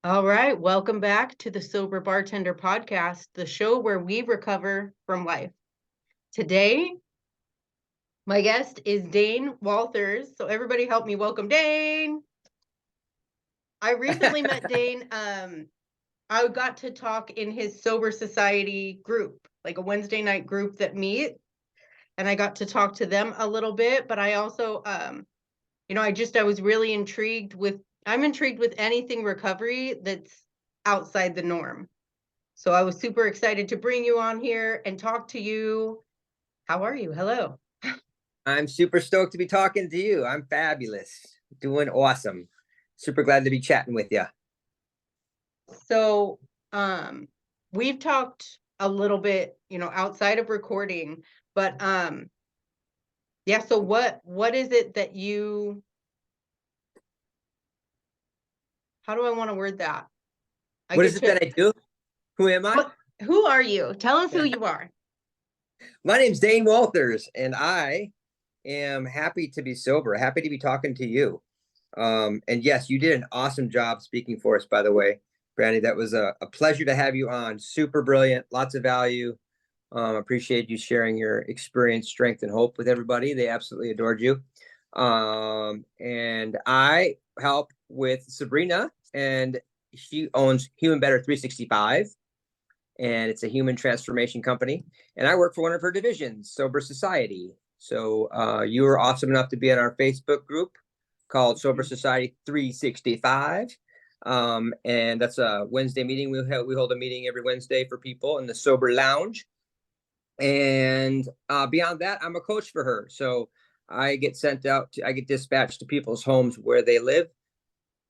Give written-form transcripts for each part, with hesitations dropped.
All right, welcome back to the Sober Bartender podcast, the show where we recover from life. Today, my guest is Dane Walthers. So everybody help me welcome Dane. I recently met Dane. I got to talk in his Sober Society group, like a Wednesday night group that meet, and I got to talk to them a little bit, but I also I was really I'm intrigued with anything recovery that's outside the norm. So I was super excited to bring you on here and talk to you. How are you? Hello. I'm super stoked to be talking to you. I'm fabulous. Doing awesome. Super glad to be chatting with you. So, we've talked a little bit, outside of recording, but yeah, so what is it that how do I want to word that? I What is get it that to I do? Who am I? who are you? Tell us who you are. My name's Dane Walthers, and I am happy to be sober, happy to be talking to you. And yes, you did an awesome job speaking for us, by the way, Brandy. That was a pleasure to have you on. Super brilliant, lots of value. Appreciate you sharing your experience, strength, and hope with everybody. They absolutely adored you. And I help with Sabrina, and she owns Human Better 365, and it's a human transformation company. And I work for one of her divisions, Sober Society. So you were awesome enough to be in our Facebook group called Sober Society 365. And that's a Wednesday meeting. We hold a meeting every Wednesday for people in the Sober Lounge. And beyond that, I'm a coach for her. So I get dispatched to people's homes where they live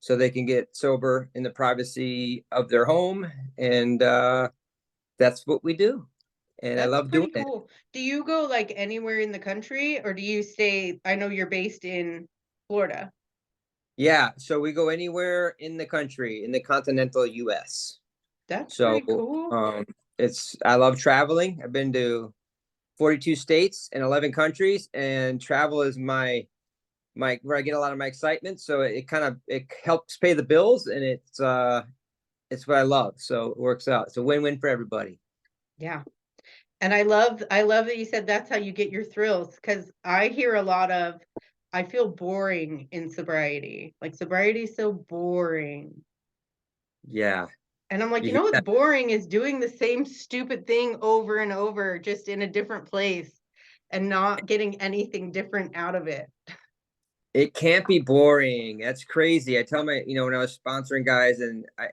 so they can get sober in the privacy of their home. And that's what we do. And I That's love doing pretty it. cool. Do you go like anywhere in the country or do you stay? I know you're based in Florida. Yeah. So we go anywhere in the country, in the continental US. That's So pretty cool. um, I love traveling. I've been to 42 states and 11 countries, and travel is my where I get a lot of my excitement. So it helps pay the bills, and it's what I love. So it works out. It's a win-win for everybody. Yeah. And I love that you said that's how you get your thrills because I hear a lot of I feel boring in sobriety. Like sobriety is so boring. Yeah. And I'm like, You hear what's that? boring is doing the same stupid thing over and over, just in a different place and not getting anything different out of it. It can't be boring. That's crazy. I tell when I was sponsoring guys,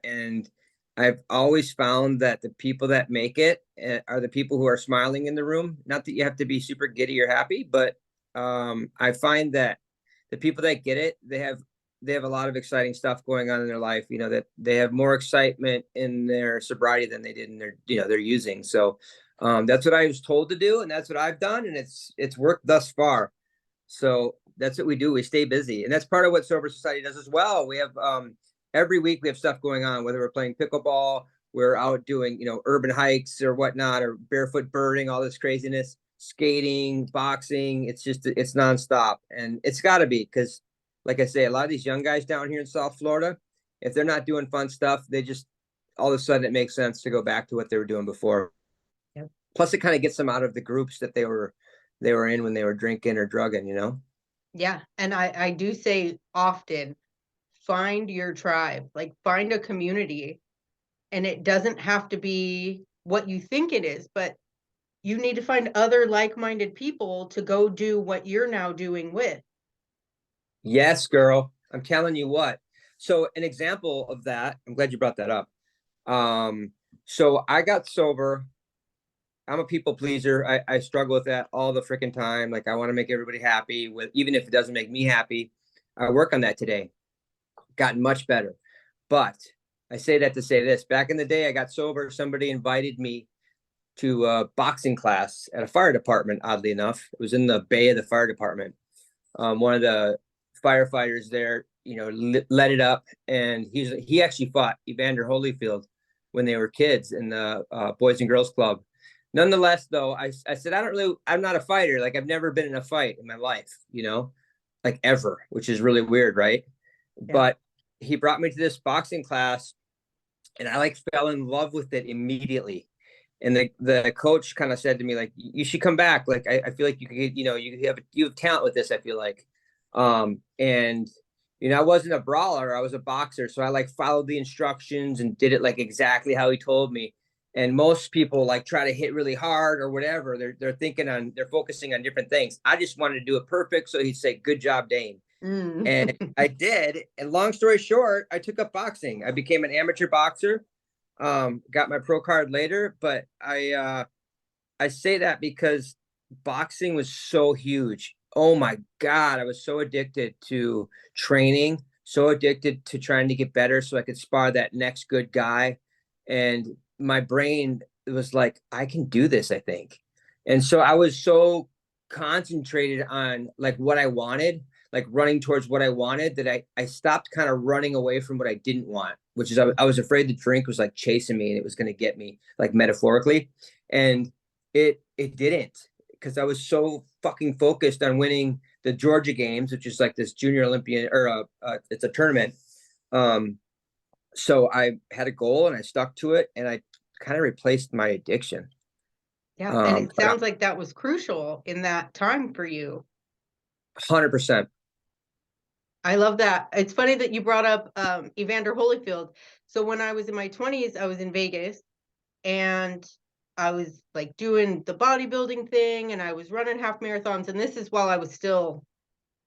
and I've always found that the people that make it are the people who are smiling in the room. Not that you have to be super giddy or happy, but I find that the people that get it, they have a lot of exciting stuff going on in their life. That they have more excitement in their sobriety than they did in their using. So that's what I was told to do, and that's what I've done, and it's worked thus far. So that's what we do. We stay busy, and that's part of what Sober Society does as well. We have every week we have stuff going on. Whether we're playing pickleball, we're out doing urban hikes or whatnot, or barefoot birding, all this craziness, skating, boxing. It's nonstop, and it's got to be because, like I say, a lot of these young guys down here in South Florida, if they're not doing fun stuff, they just all of a sudden it makes sense to go back to what they were doing before. Yep. Plus, it kind of gets them out of the groups that they were in when they were drinking or drugging. Yeah. And I do say often, find your tribe, like find a community. And it doesn't have to be what you think it is, but you need to find other like-minded people to go do what you're now doing with. Yes, girl. I'm telling you what. So an example of that, I'm glad you brought that up. So I got sober. I'm a people pleaser. I struggle with that all the freaking time. Like I want to make everybody happy even if it doesn't make me happy. I work on that today. Gotten much better. But I say that to say this. Back in the day, I got sober. Somebody invited me to a boxing class at a fire department, oddly enough. It was in the bay of the fire department. One of the firefighters there, let it up, and he actually fought Evander Holyfield when they were kids in the Boys and Girls Club. Nonetheless, though, I said I'm not a fighter. Like I've never been in a fight in my life, like ever, which is really weird, right? Yeah. But he brought me to this boxing class, and I like fell in love with it immediately. And the coach kind of said to me, like, you should come back. Like, I feel like you could get, you have talent with this, I feel like. And I wasn't a brawler, I was a boxer. So I like followed the instructions and did it like exactly how he told me. And most people like try to hit really hard or whatever. They're focusing on different things. I just wanted to do it perfect. So he'd say, good job, Dane. And I did. And long story short, I took up boxing. I became an amateur boxer. Got my pro card later, but I say that because boxing was so huge. Oh my God, I was so addicted to training, so addicted to trying to get better so I could spar that next good guy. And my brain was like, I can do this, I think. And so I was so concentrated on like what I wanted, like running towards what I wanted, that I stopped kind of running away from what I didn't want, which is I was afraid the drink was like chasing me and it was going to get me, like metaphorically. And it didn't, because I was so fucking focused on winning the Georgia games, which is like this junior Olympian, or it's a tournament. So I had a goal and I stuck to it, and I kind of replaced my addiction. Yeah, and it sounds like that was crucial in that time for you. 100%. I love that. It's funny that you brought up Evander Holyfield. So when I was in my 20s, I was in Vegas, and I was like doing the bodybuilding thing, and I was running half marathons, and this is while I was still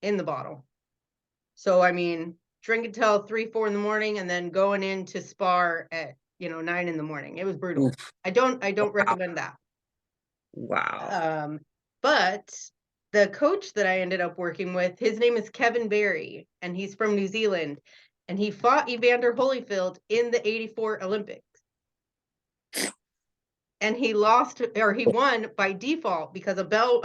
in the bottle. So I mean, drink until 3, 4 in the morning, and then going in to spar at 9 in the morning. It was brutal. Oof. I don't recommend that. Wow. But the coach that I ended up working with, his name is Kevin Barry, and he's from New Zealand, and he fought Evander Holyfield in the '84 Olympics. And he lost, or he won by default, because a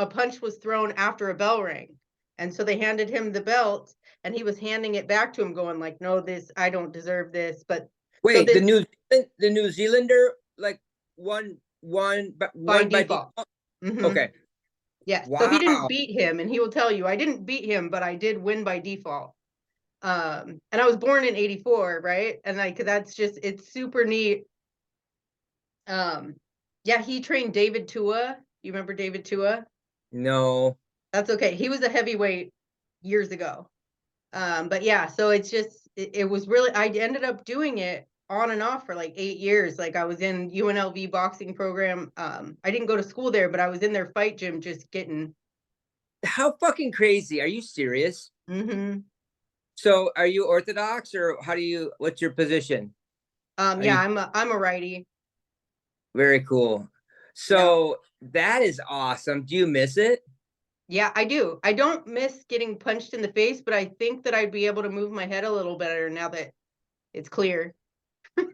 punch was thrown after a bell rang. And so they handed him the belt, and he was handing it back to him going like, no, I don't deserve this. But wait, so the New Zealander like won by default. Mm-hmm. Okay. Yeah. Wow. So he didn't beat him, and he will tell you, I didn't beat him, but I did win by default. And I was born in '84, right? And like it's super neat. Yeah, he trained David Tua. You remember David Tua? No. That's okay. He was a heavyweight years ago. But yeah, so it was really, I ended up doing it on and off for like 8 years. Like I was in UNLV boxing program. I didn't go to school there, but I was in their fight gym just getting. How fucking crazy. Are you serious? Mm-hmm. So are you Orthodox, or what's your position? Yeah, I'm a righty. Very cool. So that is awesome. Do you miss it? Yeah, I do. I don't miss getting punched in the face, but I think that I'd be able to move my head a little better now that it's clear.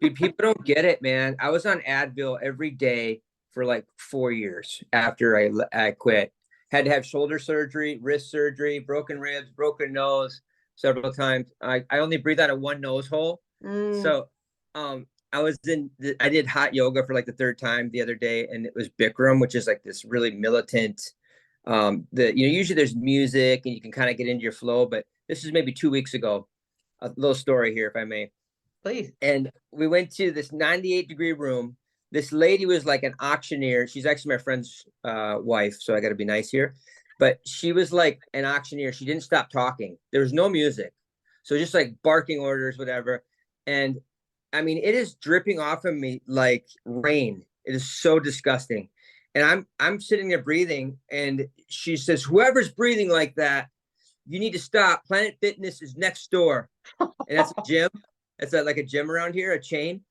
Dude, people don't get it, man. I was on Advil every day for like 4 years after I quit. Had to have shoulder surgery, wrist surgery, broken ribs, broken nose several times. I only breathe out of one nose hole. So I did hot yoga for like the 3rd time the other day, and it was Bikram, which is like this really militant. Usually there's music and you can kind of get into your flow, but this is maybe 2 weeks ago. A little story here, if I may. Please. And we went to this 98-degree room. This lady was like an auctioneer. She's actually my friend's wife, so I got to be nice here. But she was like an auctioneer. She didn't stop talking. There was no music. So just like barking orders, whatever. And I mean, it is dripping off of me like rain. It is so disgusting. And I'm sitting there breathing, and she says, whoever's breathing like that, you need to stop. Planet Fitness is next door. And that's a gym. It's like a gym around here, a chain.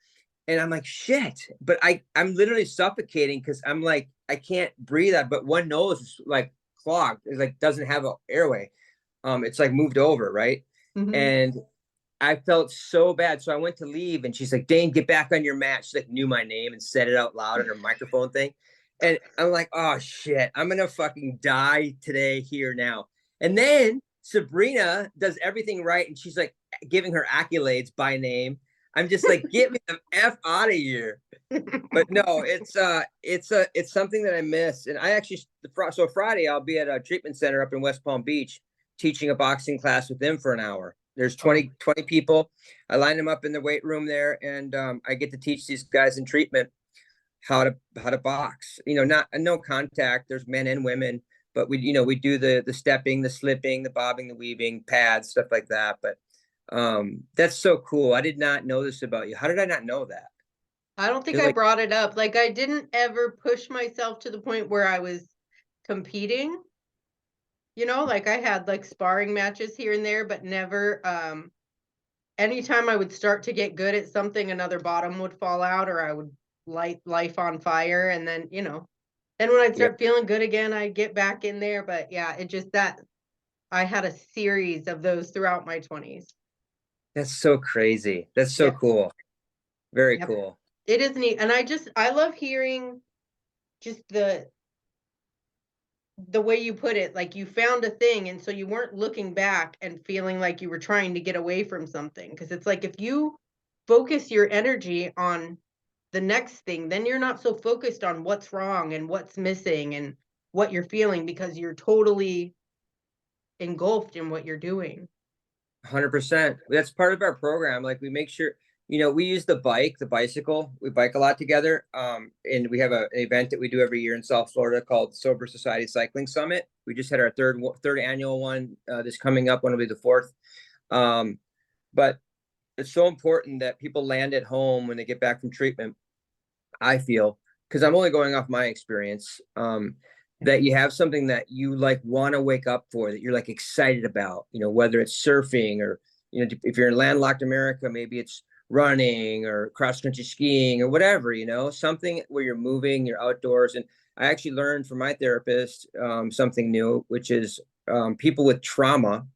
And I'm like, shit. But I'm literally suffocating because I'm like, I can't breathe out, but one nose is like clogged. It like doesn't have an airway. It's like moved over, right? Mm-hmm. And I felt so bad. So I went to leave, and she's like, Dane, get back on your mat. She like knew my name and said it out loud on her microphone thing. And I'm like, oh shit, I'm gonna fucking die today here now. And then Sabrina does everything right, and she's like giving her accolades by name. I'm just like, get me the F out of here. But no, it's something that I miss. And I actually, so Friday I'll be at a treatment center up in West Palm Beach teaching a boxing class with them for an hour. There's Oh, 20 people. I line them up in the weight room there, and I get to teach these guys in treatment how to box. Not no contact. There's men and women, but we do the stepping, the slipping, the bobbing, the weaving, pads, stuff like that. But that's so cool. I did not know this about you. How did I not know that? I don't think You're I like brought it up. Like I didn't ever push myself to the point where I was competing. Like I had like sparring matches here and there, but never anytime I would start to get good at something, another bottom would fall out or I would light life on fire. And then when I'd yeah, start feeling good again, I'd get back in there. But yeah, it just that I had a series of those throughout my 20s. that's so crazy. That's so Yes. cool. Very Yep. cool. It is neat. And I love hearing just the way you put it, like you found a thing and so you weren't looking back and feeling like you were trying to get away from something. Because it's like if you focus your energy on the next thing, then you're not so focused on what's wrong and what's missing and what you're feeling because you're totally engulfed in what you're doing. 100%. That's part of our program. Like we make sure, we use the bicycle. We bike a lot together. And we have an event that we do every year in South Florida called Sober Society Cycling Summit. We just had our third annual one. This coming up, one will be the fourth. But it's so important that people land at home when they get back from treatment. I feel, because I'm only going off my experience, that you have something that you like want to wake up for, that you're like excited about, whether it's surfing or, if you're in landlocked America, maybe it's running or cross country skiing or whatever, something where you're moving, you're outdoors. And I actually learned from my therapist something new, which is people with trauma,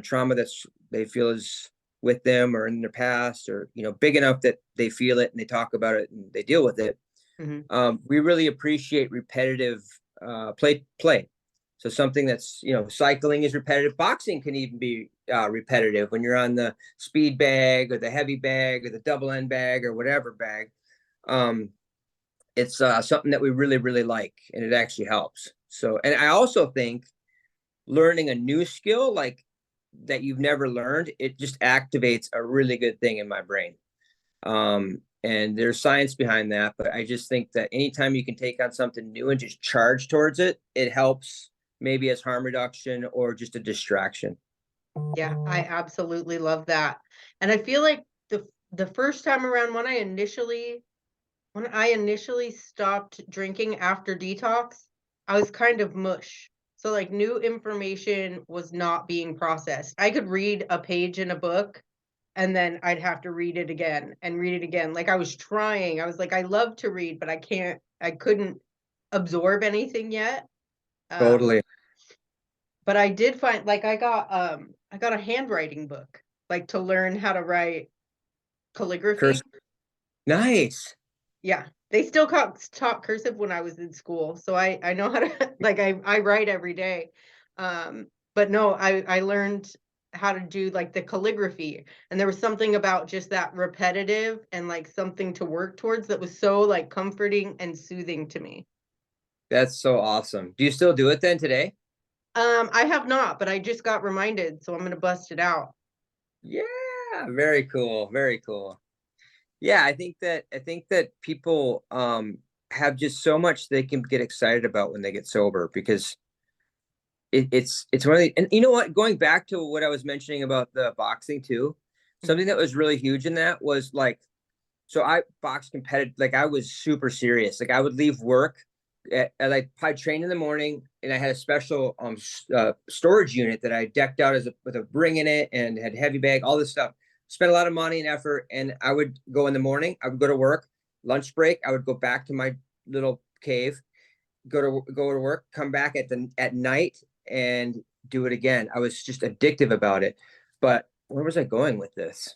trauma that's they feel is with them or in their past or, big enough that they feel it and they talk about it and they deal with it. Mhm. We really appreciate repetitive play. So something that's, cycling is repetitive. Boxing can even be repetitive when you're on the speed bag or the heavy bag or the double end bag or whatever bag. It's something that we really, really like, and it actually helps. So, and I also think learning a new skill like that you've never learned, it just activates a really good thing in my brain. And there's science behind that, but I just think that anytime you can take on something new and just charge towards it, it helps maybe as harm reduction or just a distraction. Yeah, I absolutely love that. And I feel like the first time around when I initially stopped drinking after detox, I was kind of mush. So like new information was not being processed. I could read a page in a book and then I'd have to read it again and read it again. Like I was trying. I was like, I love to read, but I couldn't absorb anything yet. Um, Totally. but I did find like I got a handwriting book, like to learn how to write Curse. calligraphy. Nice. Yeah, they still taught cursive when I was in school, so I know how to like I write every day. But no, I learned how to do like the calligraphy, and there was something about just that repetitive and like something to work towards that was so like comforting and soothing to me. That's so awesome. Do you still do it then today? I have not, but I just got reminded, so I'm gonna bust it out. Yeah, very cool. Very cool. Yeah, I think that people have just so much they can get excited about when they get sober because it's one of the, and you know what, going back to what I was mentioning about the boxing too, Mhm. something that was really huge in that was like, so I boxed competitive, like I was super serious. Like I would leave work at like I trained in the morning and I had a special storage unit that I decked out with a ring in it and had heavy bag, all this stuff. Spent a lot of money and effort, and I would go in the morning, I would go to work, lunch break, I would go back to my little cave, go to work, come back at night and do it again. I was just addictive about it. But where was I going with this?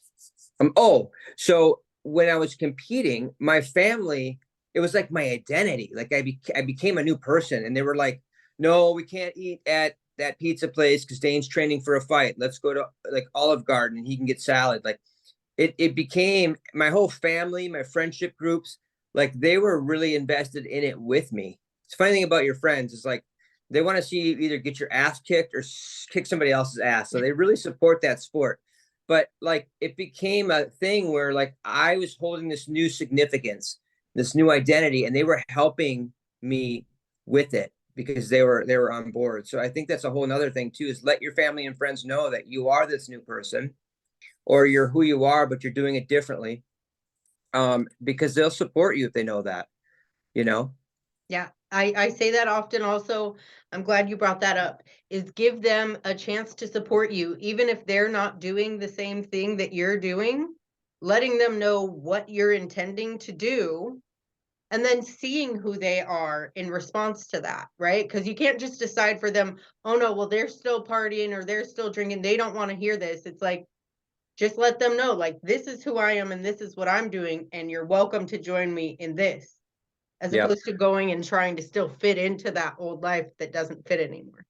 So when I was competing, my family, it was like my identity. Like I became a new person, and they were like, "No, we can't eat at that pizza place because Dane's training for a fight. Let's go to like Olive Garden and he can get salad." Like it became my whole family, my friendship groups, like they were really invested in it with me. It's funny thing about your friends is like They want to see you either get your ass kicked or kick somebody else's ass. So they really support that sport. But like it became a thing where like I was holding this new significance, this new identity, and they were helping me with it because they were on board. So I think that's a whole nother thing too, is let your family and friends know that you are this new person, or you're who you are, but you're doing it differently. Because they'll support you if they know that, you know? Yeah, I say that often also. I'm glad you brought that up, is give them a chance to support you, even if they're not doing the same thing that you're doing, letting them know what you're intending to do, and then seeing who they are in response to that, right? Because you can't just decide for them, oh no, well, they're still partying or they're still drinking. They don't want to hear this. It's like, just let them know, like, this is who I am and this is what I'm doing, and you're welcome to join me in this, as Yep. opposed to going and trying to still fit into that old life that doesn't fit anymore.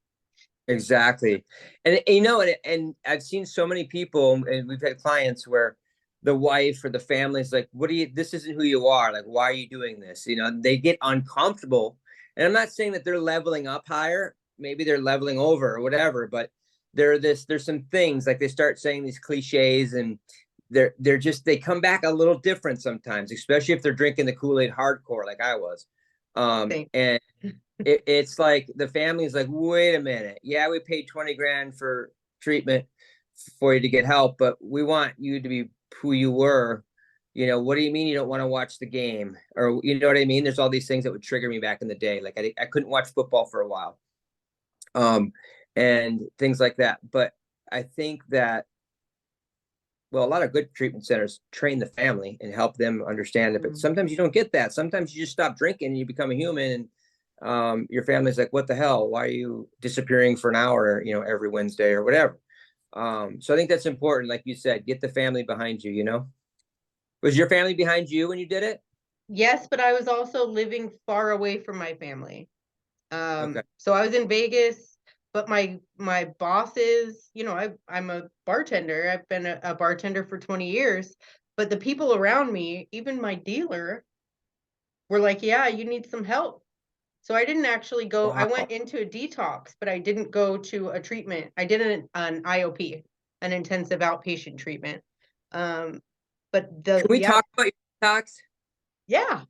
Exactly. And you know, and I've seen so many people, and we've had clients where the wife or the family is like, what do you, this isn't who you are. Like, why are you doing this? You know, they get uncomfortable. And I'm not saying that they're leveling up higher. Maybe they're leveling over or whatever, but there's some things like they start saying these cliches, and they're just, they come back a little different sometimes, especially if they're drinking the Kool-Aid hardcore like I was. And it's like the family's like, wait a minute, yeah, we paid 20 grand for treatment for you to get help, but we want you to be who you were. You know, what do you mean you don't want to watch the game? Or you know what I mean? There's all these things that would trigger me back in the day. Like I couldn't watch football for a while. And things like that. But I think that, well, a lot of good treatment centers train the family and help them understand it. But sometimes you don't get that. Sometimes you just stop drinking and you become a human, and your family's like, what the hell? Why are you disappearing for an hour, you know, every Wednesday or whatever? So I think that's important. Like you said, get the family behind you, you know? Was your family behind you when you did it? Yes, but I was also living far away from my family. Okay. So I was in Vegas, but my bosses, I'm a bartender. I've been a bartender for 20 years, but the people around me, even my dealer, were like, "Yeah, you need some help." So I didn't actually go. I Wow. went into a detox, but I didn't go to a treatment. I did an IOP, an intensive outpatient treatment. Um, but Can we talk about your detox? yeah.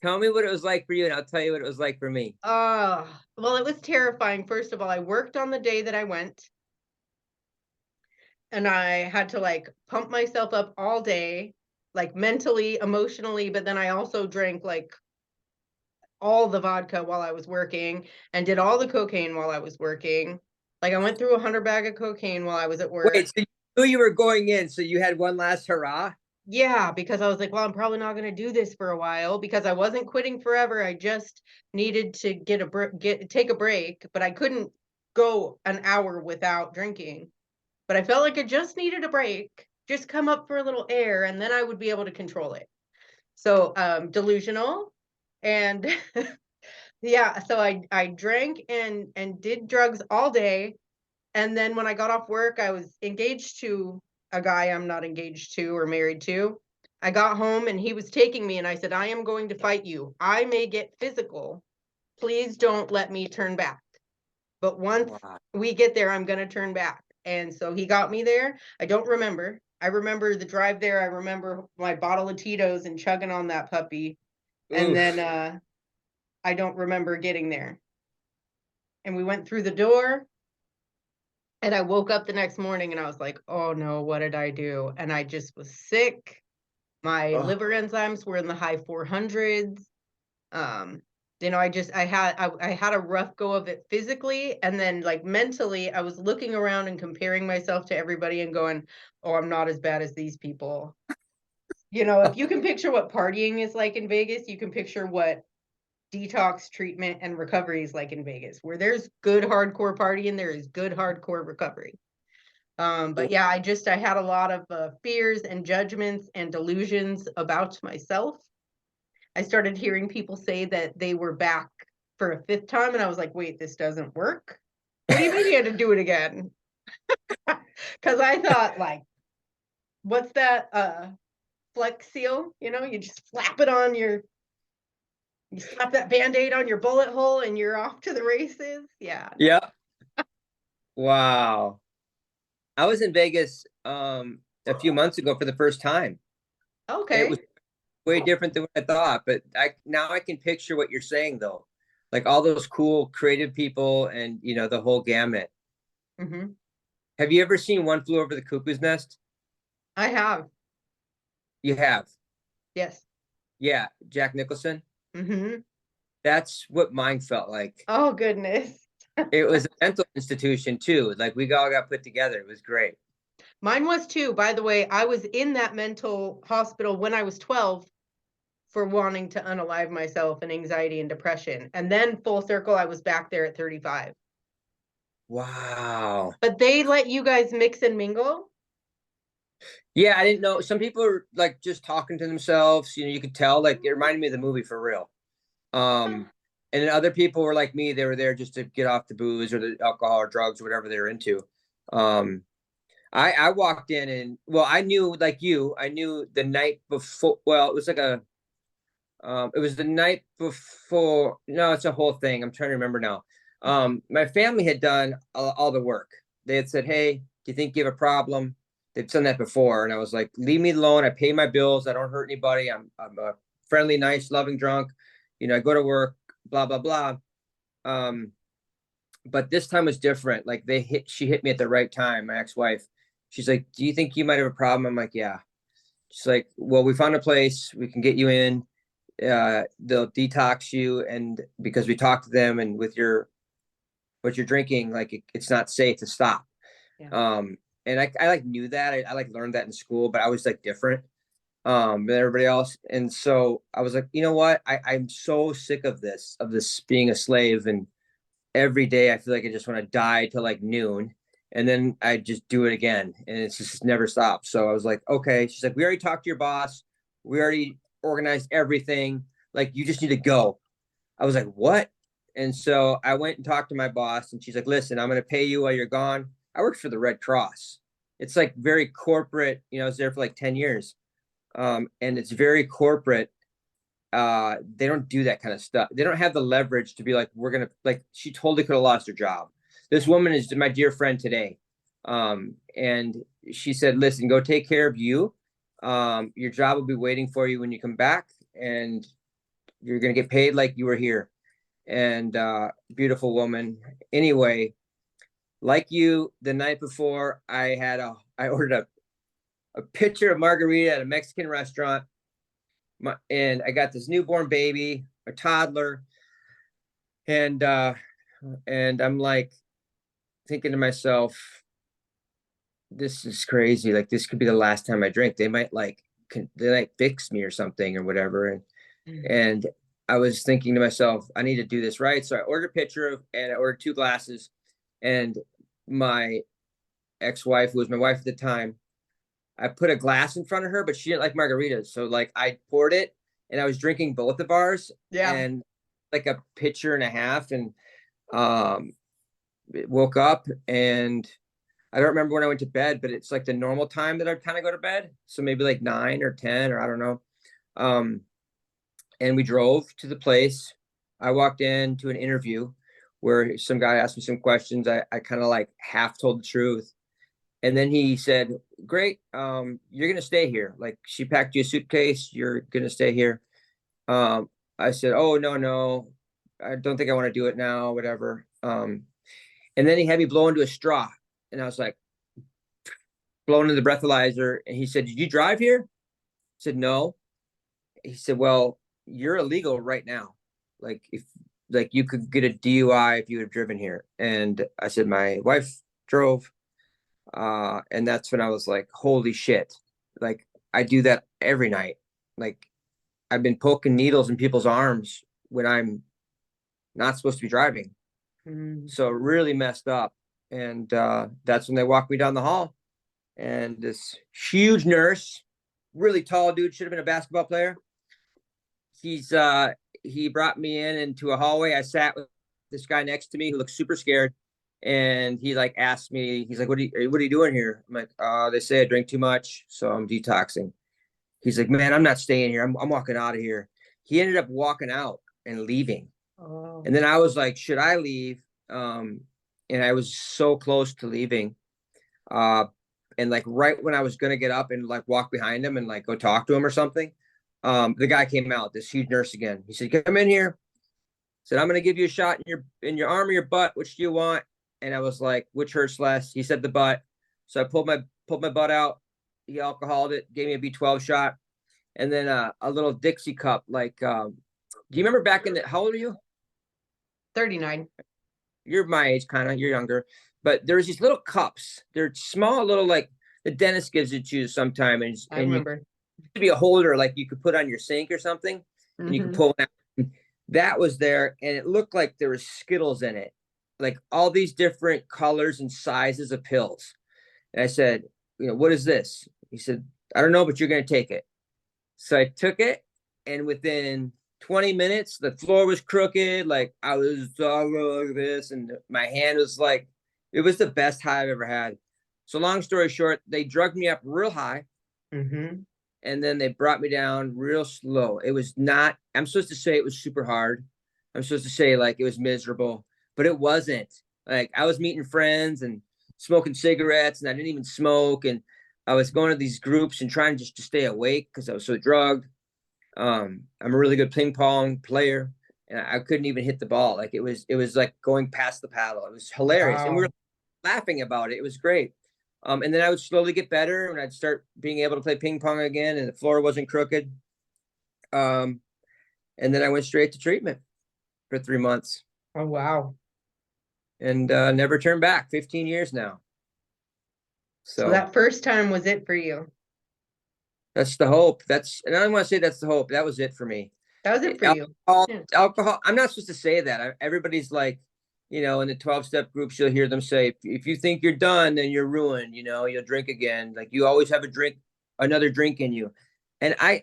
Tell me what it was like for you, and I'll tell you what it was like for me. Well, it was terrifying. First of all, I worked on the day that I went, and I had to like pump myself up all day, like mentally, emotionally, but then I also drank like all the vodka while I was working and did all the cocaine while I was working. Like I went through 100 bag of cocaine while I was at work. Wait, so you knew you were going in, so you had one last hurrah? Yeah, because I was like, well, I'm probably not going to do this for a while because I wasn't quitting forever. I just needed to take a break, but I couldn't go an hour without drinking. But I felt like I just needed a break, just come up for a little air, and then I would be able to control it. So, delusional, and yeah, so I drank and did drugs all day, and then when I got off work, I was engaged to a guy I'm not engaged to or married to. I got home and he was taking me, and I said, "I am going to fight you. I may get physical. Please don't let me turn back. But once Wow. we get there, I'm going to turn back." And so he got me there. I don't remember. I remember the drive there. I remember my bottle of Tito's and chugging on that puppy. And then Oof. I don't remember getting there. And we went through the door. And I woke up the next morning and I was like, oh no, what did I do? And I just was sick. My Oh, liver enzymes were in the high 400s. Um, I had a rough go of it physically, and then like mentally, I was looking around and comparing myself to everybody and going, oh, I'm not as bad as these people. If you can picture what partying is like in Vegas, you can picture what detox treatment and recovery is like in Vegas, where there's good hardcore partying, there is good hardcore recovery. But yeah, I had a lot of fears and judgments and delusions about myself. I started hearing people say that they were back for a fifth time, and I was like, wait, this doesn't work. What do you mean you had to do it again? Because I thought, like, what's that Flex Seal? You just flap it on your You slap that Band-Aid on your bullet hole and you're off to the races. Yeah. Yeah. Wow. I was in Vegas a few months ago for the first time. It was Okay. way different than what I thought, but I can picture what you're saying though. Like all those cool creative people and the whole gamut. Hmm. Have you ever seen One Flew Over the Cuckoo's Nest? I have. You have. Yes. Yeah, Jack Nicholson. Hmm. That's what mine felt like. Oh, goodness. It was a mental institution too. Like we all got put together. It was great. Mine was too. By the way, I was in that mental hospital when I was 12 for wanting to unalive myself and anxiety and depression. And then full circle, I was back there at 35. Wow. But they let you guys mix and mingle? Yeah, I didn't know. Some people are like just talking to themselves. You could tell. Like it reminded me of the movie for real. And then other people were like me. They were there just to get off the booze or the alcohol or drugs or whatever they were into. Um, I walked in and well, I knew like you. I knew the night before. Well, it was like it was the night before. No, it's a whole thing. I'm trying to remember now. My family had done all the work. They had said, "Hey, do you think you have a problem?" They've done that before, and I was like, "Leave me alone. I pay my bills. I don't hurt anybody. I'm a friendly, nice, loving drunk. I go to work. Blah blah blah." Um, but this time was different. Like she hit me at the right time. My ex-wife. She's like, "Do you think you might have a problem?" I'm like, "Yeah." She's like, "Well, we found a place. We can get you in. They'll detox you, and because we talked to them, and with what you're drinking, like it's not safe to stop." Yeah. And I like knew that. I like learned that in school, but I was like different than everybody else. And so I was like, you know what? I'm so sick of this being a slave, and every day I feel like I just want to die till like noon, and then I just do it again, and it's just never stops. So I was like, okay. She's like, we already talked to your boss. We already organized everything. Like, you just need to go. I was like, what? And so I went and talked to my boss, and she's like, listen, I'm going to pay you while you're gone. I worked for the Red Cross. It's like very corporate. I was there for like 10 years. And it's very corporate. They don't do that kind of stuff. They don't have the leverage to be like, we're going to, like, she totally could have lost her job. This woman is my dear friend today. And she said, listen, go take care of you. Your job will be waiting for you when you come back, and you're going to get paid like you were here. And beautiful woman. Anyway, like you, the night before, I ordered a pitcher of margarita at a Mexican restaurant. And I got this newborn baby, a toddler, and I'm like thinking to myself, this is crazy. Like, this could be the last time I drink. They might fix me or something or whatever. And I was thinking to myself, I need to do this right. So I ordered a pitcher and I ordered 2 glasses. And my ex-wife, who was my wife at the time, I put a glass in front of her, but she didn't like margaritas. So like I poured it, and I was drinking both of ours. Yeah. And like a pitcher and a half, and woke up, and I don't remember when I went to bed, but it's like the normal time that I'd kind of go to bed. So maybe like 9 or 10, or I don't know. And we drove to the place. I walked into an interview where some guy asked me some questions. I kind of like half told the truth. And then he said, great, you're going to stay here. Like, she packed you a suitcase. You're going to stay here. I said, oh, no, I don't think I want to do it now, whatever. And then he had me blow into a straw. And I was like, blowing into the breathalyzer. And he said, did you drive here? I said, no. He said, well, you're illegal right now. Like, if you could get a DUI if you had driven here. And I said, my wife drove. And that's when I was like, holy shit. Like, I do that every night. Like, I've been poking needles in people's arms when I'm not supposed to be driving. So really messed up. And that's when they walked me down the hall. And this huge nurse, really tall dude, should have been a basketball player. He brought me into a hallway. I sat with this guy next to me who looked super scared. And he like asked me, he's like, what are you doing here? I'm like, they say I drink too much, so I'm detoxing. He's like, man, I'm not staying here. I'm walking out of here. He ended up walking out. and leaving. Oh. And then I was like, should I leave? And I was so close to leaving. And like right when I was gonna get up and like walk behind him and like go talk to him or something, the guy came out, this huge nurse again. He said, "Come in here." Said, "I'm gonna give you a shot in your arm or your butt. Which do you want?" And I was like, "Which hurts less?" He said, "The butt." So I pulled my butt out. He alcoholed it, gave me a B12 shot, and then a little Dixie cup. Like, do you remember back in the? How old are you? 39. You're my age, kind of. You're younger, but there's these little cups. They're small, little like the dentist gives it to you sometime, I and you remember. could be a holder like you could put on your sink or something, and you could pull it out. That was there, and it looked like there was Skittles in it, like all these different colors and sizes of pills. And I said, "What is this?" He said, "I don't know, but you're going to take it." So I took it, and within 20 minutes, the floor was crooked. Like I was like this, and my hand was like, it was the best high I've ever had. So long story short, they drugged me up real high. And then they brought me down real slow. It was not, I'm supposed to say it was super hard. I'm supposed to say like it was miserable, but it wasn't. Like I was meeting friends and smoking cigarettes, and I didn't even smoke. And I was going to these groups and trying just to stay awake because I was so drugged. I'm a really good ping pong player, and I couldn't even hit the ball. Like it was like going past the paddle. It was hilarious. And we were laughing about it. It was great. And then I would slowly get better, and I'd start being able to play ping pong again, and the floor wasn't crooked. And then I went straight to treatment for 3 months. Oh, wow. And never turned back. 15 years now. So that first time was it for you? That's the hope. And I don't want to say that's the hope. That was it for me. That was it for you. Alcohol. I'm not supposed to say that. Everybody's like, in the 12-step groups, you'll hear them say, if you think you're done, then you're ruined. You'll drink again. Like you always have another drink in you. And I,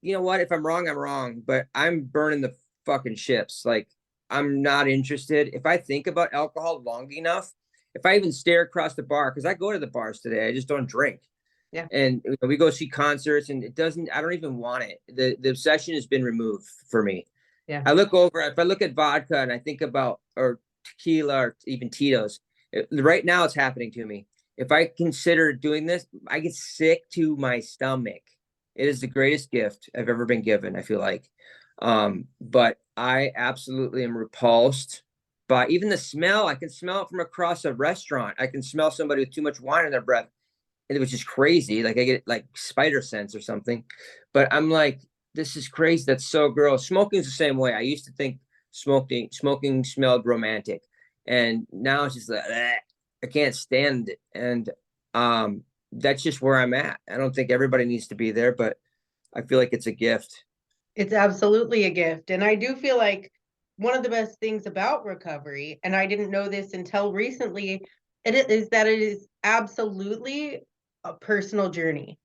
you know what? If I'm wrong, I'm wrong. But I'm burning the fucking ships. Like I'm not interested. If I think about alcohol long enough, if I even stare across the bar, because I go to the bars today, I just don't drink. Yeah. And we go see concerts, and I don't even want it. The obsession has been removed for me. Yeah. If I look at vodka and I think about, or tequila or even Tito's, right now it's happening to me. If I consider doing this, I get sick to my stomach. It is the greatest gift I've ever been given, I feel like. But I absolutely am repulsed by even the smell. I can smell it from across a restaurant. I can smell somebody with too much wine in their breath. It was just crazy. Like I get like spider sense or something. But I'm like, this is crazy. That's so gross. Smoking's the same way. I used to think smoking smelled romantic, and now it's just like I can't stand it. And that's just where I'm at. I don't think everybody needs to be there, but I feel like it's a gift. It's absolutely a gift. And I do feel like one of the best things about recovery, and I didn't know this until recently, is that it is absolutely a personal journey.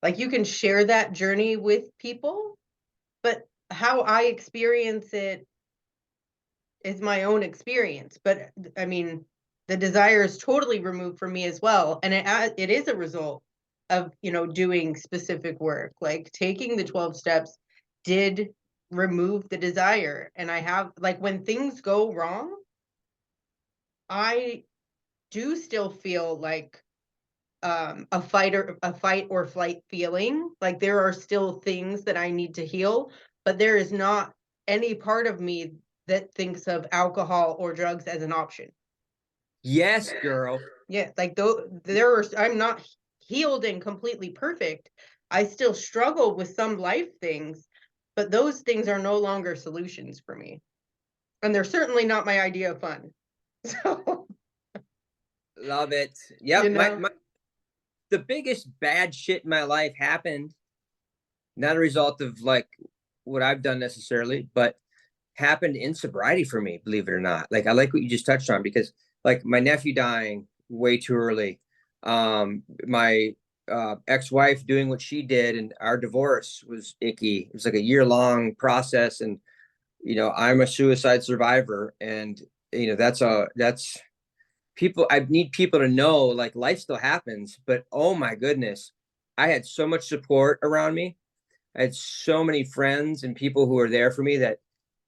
Like you can share that journey with people, but how I experience it is my own experience. But I mean, the desire is totally removed from me as well. And it is a result of, doing specific work. Like taking the 12 steps did remove the desire. And I have, like, when things go wrong, I do still feel like a fight or flight feeling. Like there are still things that I need to heal, but there is not any part of me that thinks of alcohol or drugs as an option. Yes, girl. Yeah, like I'm not healed and completely perfect. I still struggle with some life things, but those things are no longer solutions for me. And they're certainly not my idea of fun. So Love it. Yep. you The biggest bad shit in my life happened, not a result of like what I've done necessarily, but happened in sobriety for me, believe it or not. Like I like what you just touched on, because like my nephew dying way too early, my ex-wife doing what she did, and our divorce was icky. It was like a year-long process, and I'm a suicide survivor, and that's people. I need people to know like life still happens, but oh my goodness, I had so much support around me. I had so many friends and people who were there for me that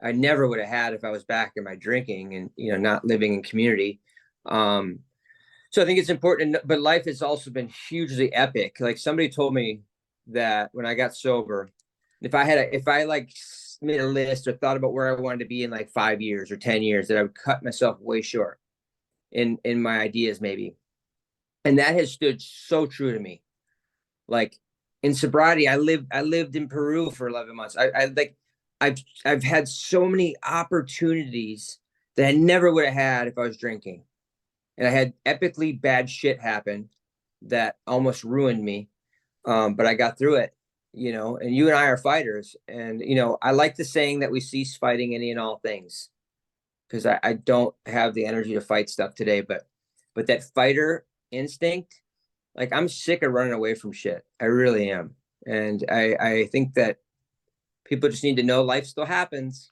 I never would have had if I was back in my drinking and, not living in community. So I think it's important, but life has also been hugely epic. Like somebody told me that when I got sober, if I like made a list or thought about where I wanted to be in like 5 years or 10 years, that I would cut myself way short in my ideas maybe. And that has stood so true to me. Like in sobriety, I lived in Peru for 11 months. I've had so many opportunities that I never would have had if I was drinking. And I had epically bad shit happen that almost ruined me. But I got through it, and you and I are fighters. And, I like the saying that we cease fighting any and all things, because I don't have the energy to fight stuff today. But that fighter instinct, like I'm sick of running away from shit. I really am. And I think that people just need to know life still happens,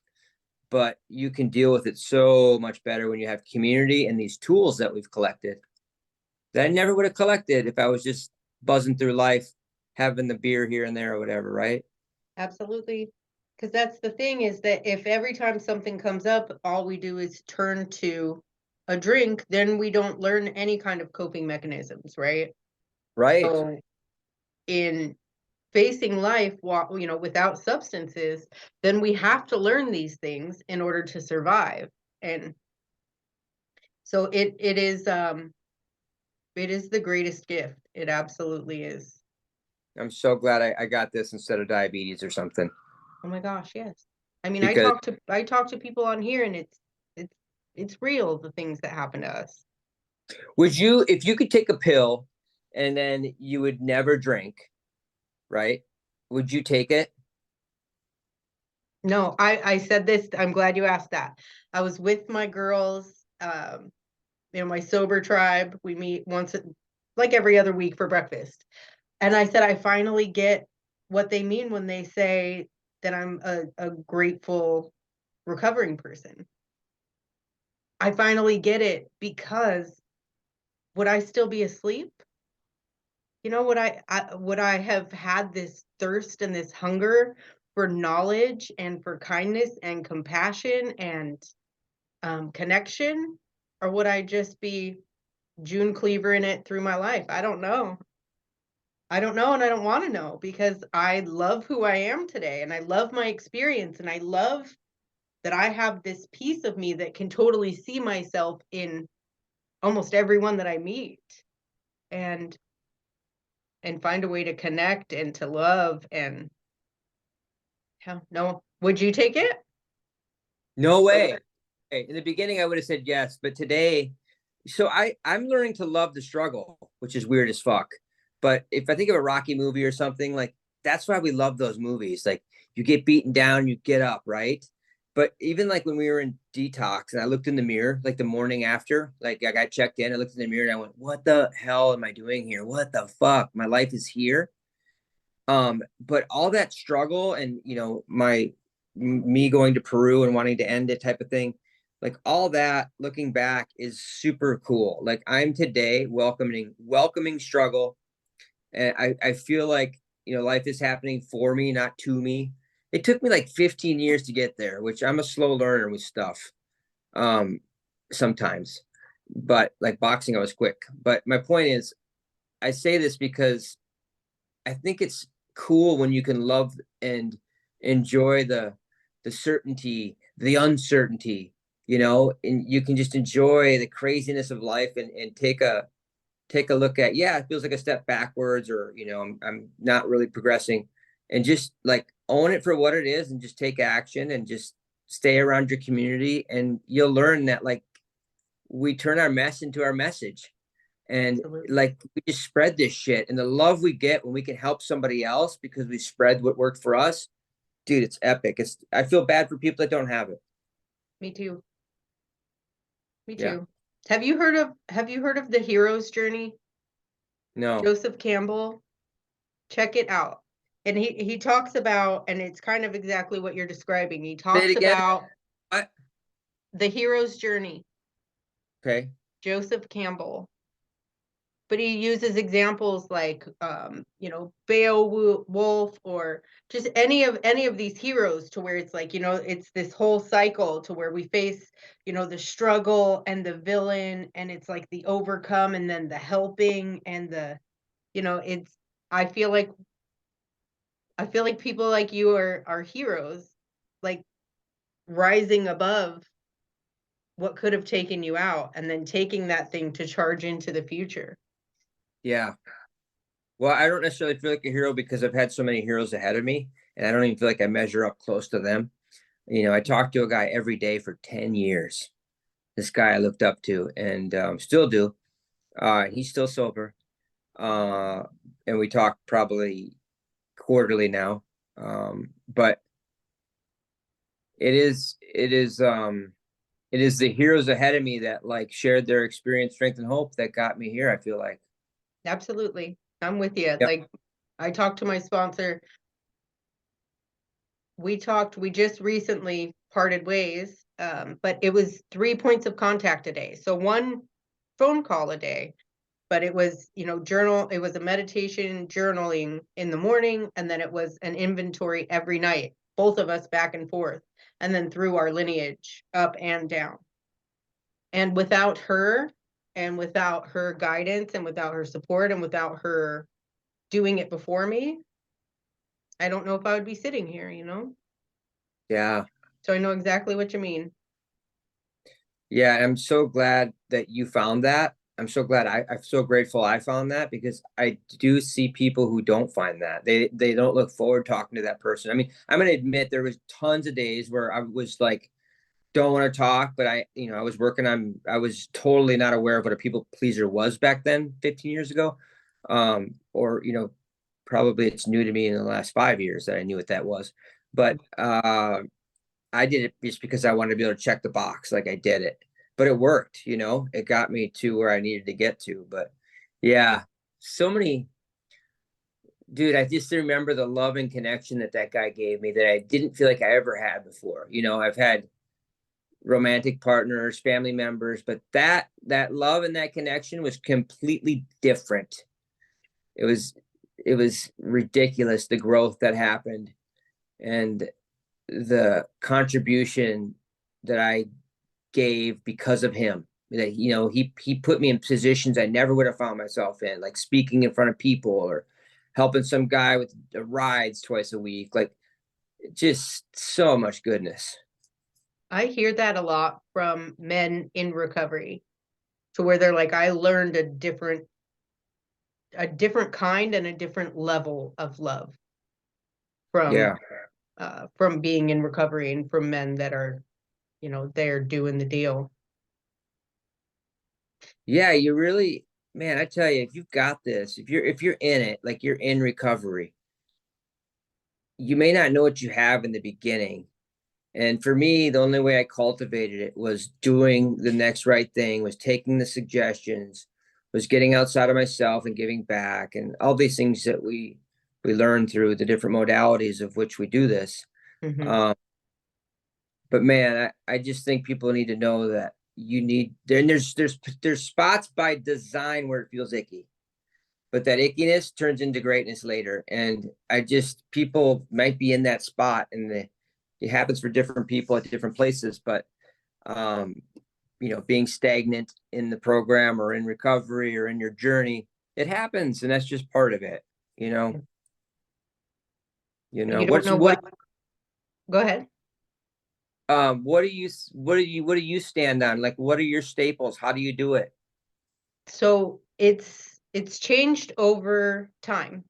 but you can deal with it so much better when you have community and these tools that we've collected that I never would have collected if I was just buzzing through life, having the beer here and there or whatever, right? Absolutely. Because that's the thing, is that if every time something comes up, all we do is turn to a drink, then we don't learn any kind of coping mechanisms, right? Right. So in facing life, without substances, then we have to learn these things in order to survive. And so it is the greatest gift. It absolutely is. I'm so glad I got this instead of diabetes or something. Oh my gosh, yes. I mean, Because I talk to people on here, and it's it's real, the things that happen to us. would you, if you could take a pill and then you would never drink, right? Would you take it? No, I said this, I'm glad you asked that. I was with my girls, my sober tribe. We meet like every other week for breakfast. And I said, I finally get what they mean when they say that I'm a grateful recovering person. I finally get it, because would I still be asleep? Would I have had this thirst and this hunger for knowledge and for kindness and compassion and connection? Or would I just be June Cleaver in it through my life? I don't know. I don't know, and I don't want to know, because I love who I am today, and I love my experience, and I love that I have this piece of me that can totally see myself in almost everyone that I meet, and find a way to connect and to love. And yeah, no, would you take it? No way. Okay. In the beginning, I would have said yes, but today, so I'm learning to love the struggle, which is weird as fuck. But if I think of a Rocky movie or something, like that's why we love those movies. Like you get beaten down, you get up, right? But even like when we were in detox and I looked in the mirror, like the morning after, like I got checked in, I looked in the mirror and I went, what the hell am I doing here? What the fuck? My life is here. But all that struggle and, me going to Peru and wanting to end it type of thing, like all that looking back is super cool. Like I'm today welcoming struggle. And I feel like, life is happening for me, not to me. It took me like 15 years to get there, which I'm a slow learner with stuff. Sometimes, but like boxing, I was quick. But my point is, I say this because I think it's cool when you can love and enjoy the certainty, the uncertainty, and you can just enjoy the craziness of life and take a look at, yeah, it feels like a step backwards, or I'm not really progressing, and just like own it for what it is and just take action and just stay around your community, and you'll learn that like we turn our mess into our message. And Absolutely. like we just spread this shit, and the love we get when we can help somebody else because we spread what worked for us, dude, it's epic. I feel bad for people that don't have it. Me too. Me Yeah. too. Have you heard of the hero's journey? No. Joseph Campbell. Check it out. And he talks about, and it's kind of exactly what you're describing. He Say it talks again. about What? the hero's journey. Okay. Joseph Campbell. but he uses examples like, Beowulf, or just any of these heroes, to where it's like, it's this whole cycle to where we face, the struggle and the villain, and it's like the overcome and then the helping and it's, I feel like people like you are heroes, like rising above what could have taken you out and then taking that thing to charge into the future. Yeah. Well, I don't necessarily feel like a hero because I've had so many heroes ahead of me, and I don't even feel like I measure up close to them. I talked to a guy every day for 10 years. This guy I looked up to, and still do. He's still sober. And we talk probably quarterly now. But it is the heroes ahead of me that like shared their experience, strength, and hope that got me here, I feel like. Absolutely. I'm with you. Yep. Like, I talked to my sponsor. We just recently parted ways, but it was 3 points of contact a day. So one phone call a day, but it was, it was a meditation journaling in the morning, and then it was an inventory every night, both of us back and forth, and then through our lineage up and down. And without her, and without her guidance, and without her support, and without her doing it before me, I don't know if I would be sitting here, Yeah. So I know exactly what you mean. Yeah. I'm so glad that you found that. I'm so glad I'm so grateful I found that, because I do see people who don't find that. They don't look forward talking to that person. I mean, I'm gonna admit there was tons of days where I was like, don't want to talk, but I was totally not aware of what a people pleaser was back then, 15 years ago. Or, probably it's new to me in the last 5 years that I knew what that was. But I did it just because I wanted to be able to check the box. Like I did it, but it worked, it got me to where I needed to get to. But yeah, so many, dude, I just remember the love and connection that guy gave me that I didn't feel like I ever had before. I've had romantic partners, family members, but that love and that connection was completely different. It was ridiculous, the growth that happened and the contribution that I gave because of him. That he put me in positions I never would have found myself in, like speaking in front of people or helping some guy with rides twice a week, like just so much goodness. I hear that a lot from men in recovery, to where they're like, I learned a different kind and a different level of love from Yeah. from being in recovery, and from men that are, they're doing the deal. Yeah, you really, man, I tell you, if you've got this, if you're in it, like you're in recovery, you may not know what you have in the beginning. And for me, the only way I cultivated it was doing the next right thing, was taking the suggestions, was getting outside of myself and giving back, and all these things that we learn through the different modalities of which we do this. Mm-hmm. But man, I just think people need to know that you need there. And there's spots by design where it feels icky, but that ickiness turns into greatness later. And people might be in that spot, and it happens for different people at different places. But um, being stagnant in the program or in recovery or in your journey, it happens, and that's just part of it. You know. And you don't What's know what what. Go ahead. what do you stand on? Like, what are your staples? How do you do it? So it's changed over time.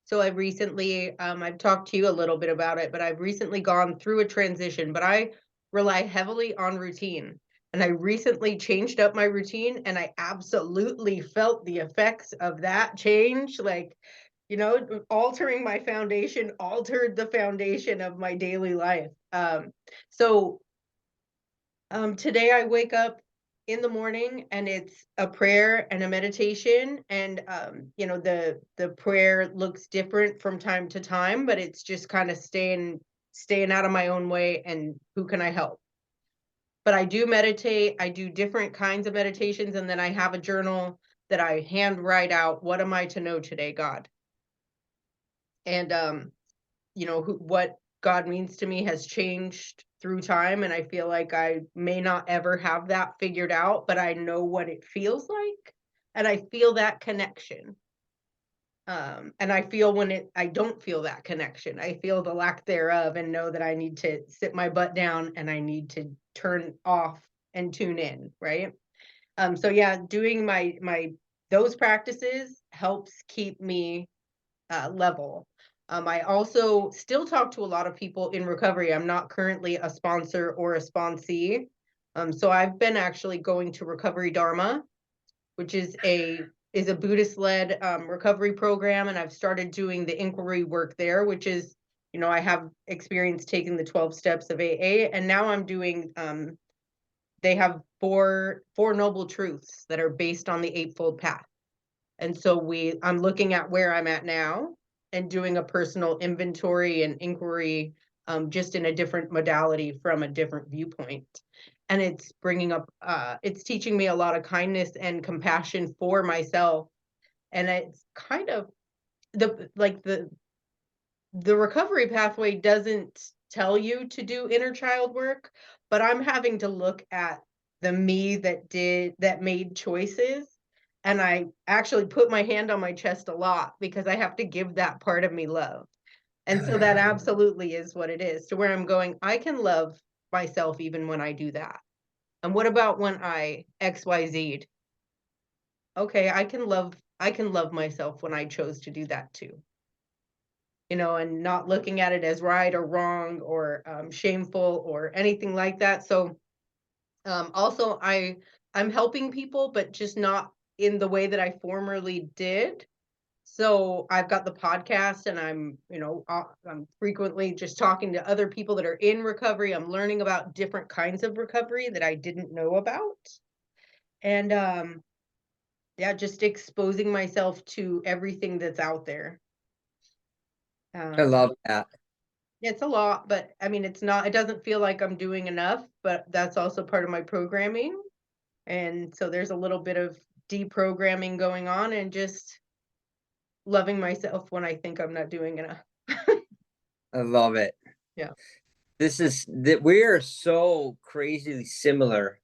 So I've talked to you a little bit about it, but I've recently gone through a transition, but I rely heavily on routine. And I recently changed up my routine, and I absolutely felt the effects of that change. Like, altering my foundation altered the foundation of my daily life. So today I wake up in the morning, and it's a prayer and a meditation, and the prayer looks different from time to time, but it's just kind of staying out of my own way, and who can I help? But I do meditate. I do different kinds of meditations, and then I have a journal that I hand write out, what am I to know today, God? And what God means to me has changed through time, and I feel like I may not ever have that figured out, but I know what it feels like, and I feel that connection. And I feel when I don't feel that connection, I feel the lack thereof, and know that I need to sit my butt down and I need to turn off and tune in, right? So yeah, doing my those practices helps keep me level. I also still talk to a lot of people in recovery. I'm not currently a sponsor or a sponsee. So I've been actually going to Recovery Dharma, which is a Buddhist-led recovery program, and I've started doing the inquiry work there, which is, I have experience taking the 12 steps of AA, and now I'm doing. They have four noble truths that are based on the Eightfold Path, and so I'm looking at where I'm at now and doing a personal inventory and inquiry, just in a different modality from a different viewpoint. And it's it's teaching me a lot of kindness and compassion for myself. And it's kind of the recovery pathway doesn't tell you to do inner child work, but I'm having to look at the me that made choices. And I actually put my hand on my chest a lot because I have to give that part of me love. And so that absolutely is what it is, to where I'm going, I can love myself even when I do that. And what about when I XYZ'd? Okay, I can love myself when I chose to do that too. And not looking at it as right or wrong or shameful or anything like that. So also I'm helping people, but just not in the way that I formerly did. So I've got the podcast, and I'm frequently just talking to other people that are in recovery. I'm learning about different kinds of recovery that I didn't know about. And yeah, just exposing myself to everything that's out there. I Um, love that. it's a lot, but I mean, it doesn't feel like I'm doing enough, but that's also part of my programming. And so there's a little bit of deprogramming going on, and just loving myself when I think I'm not doing enough. I love it. Yeah. This is that we are so crazily similar.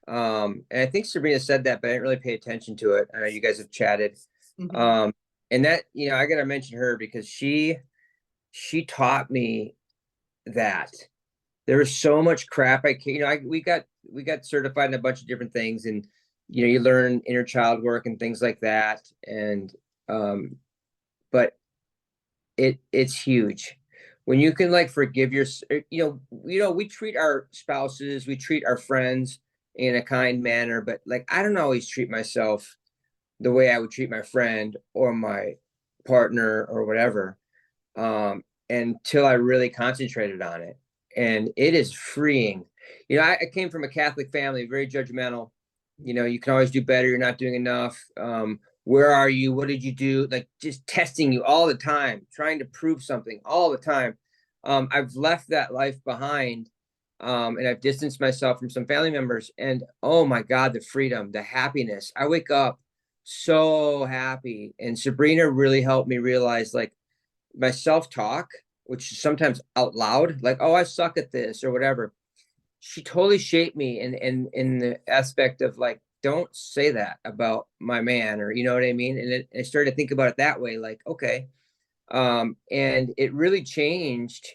And I think Sabrina said that, but I didn't really pay attention to it. I know you guys have chatted. Mhm. And that, I gotta mention her because she taught me that there was so much crap. We got certified in a bunch of different things, and you learn inner child work and things like that. And but it's huge when you can like forgive we treat our spouses, we treat our friends in a kind manner, but like I don't always treat myself the way I would treat my friend or my partner or whatever, until I really concentrated on it. And it is freeing. I came from a Catholic family, very judgmental. You can always do better. You're not doing enough. Where are you? What did you do? Like just testing you all the time, trying to prove something all the time. I've left that life behind. And I've distanced myself from some family members. And oh my God, the freedom, the happiness. I wake up so happy. And Sabrina really helped me realize like my self-talk, which is sometimes out loud, like, oh, I suck at this or whatever. She totally shaped me in the aspect of like, don't say that about my man, or you know what I mean? And I started to think about it that way, like, okay. And it really changed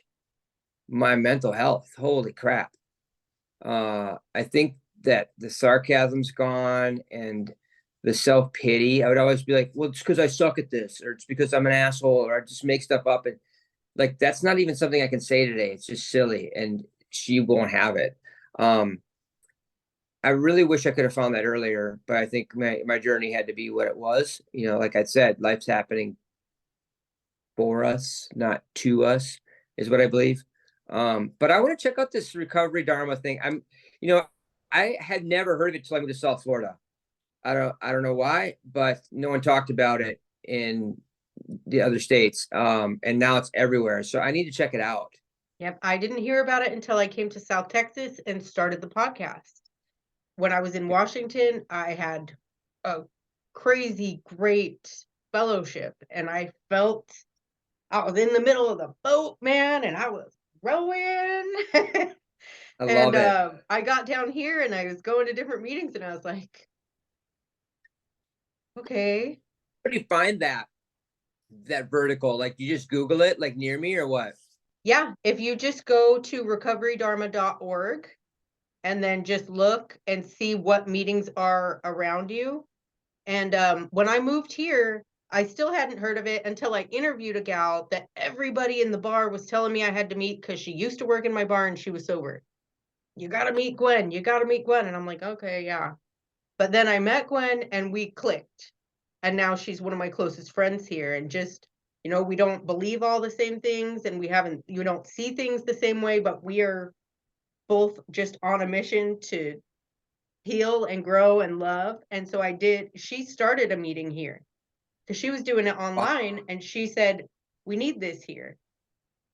my mental health. Holy crap. I think that the sarcasm's gone, and the self-pity. I would always be like, well, it's because I suck at this, or it's because I'm an asshole, or I just make stuff up. And like, that's not even something I can say today. It's just silly. And she won't have it. I really wish I could have found that earlier, but I think my journey had to be what it was. Like I said, life's happening for us, not to us, is what I believe. But I want to check out this recovery Dharma thing. I had never heard of it till I moved to South Florida. I don't know why, but no one talked about it in the other states. And now it's everywhere. So I need to check it out. Yep. I didn't hear about it until I came to South Texas and started the podcast. When I was in Washington, I had a crazy great fellowship. And I felt I was in the middle of the boat, man, and I was rowing. I And love it. I got down here and I was going to different meetings and I was like, okay. Where do you find that vertical? Like you just Google it, like near me or what? Yeah, if you just go to recoverydharma.org and then just look and see what meetings are around you. And when I moved here, I still hadn't heard of it until I interviewed a gal that everybody in the bar was telling me I had to meet because she used to work in my bar and she was sober. You got to meet Gwen. You got to meet Gwen. And I'm like, okay, yeah. But then I met Gwen and we clicked. And now she's one of my closest friends here. And just, we don't believe all the same things and you don't see things the same way, but we are both just on a mission to heal and grow and love. And so she started a meeting here because she was doing it online and she said, we need this here.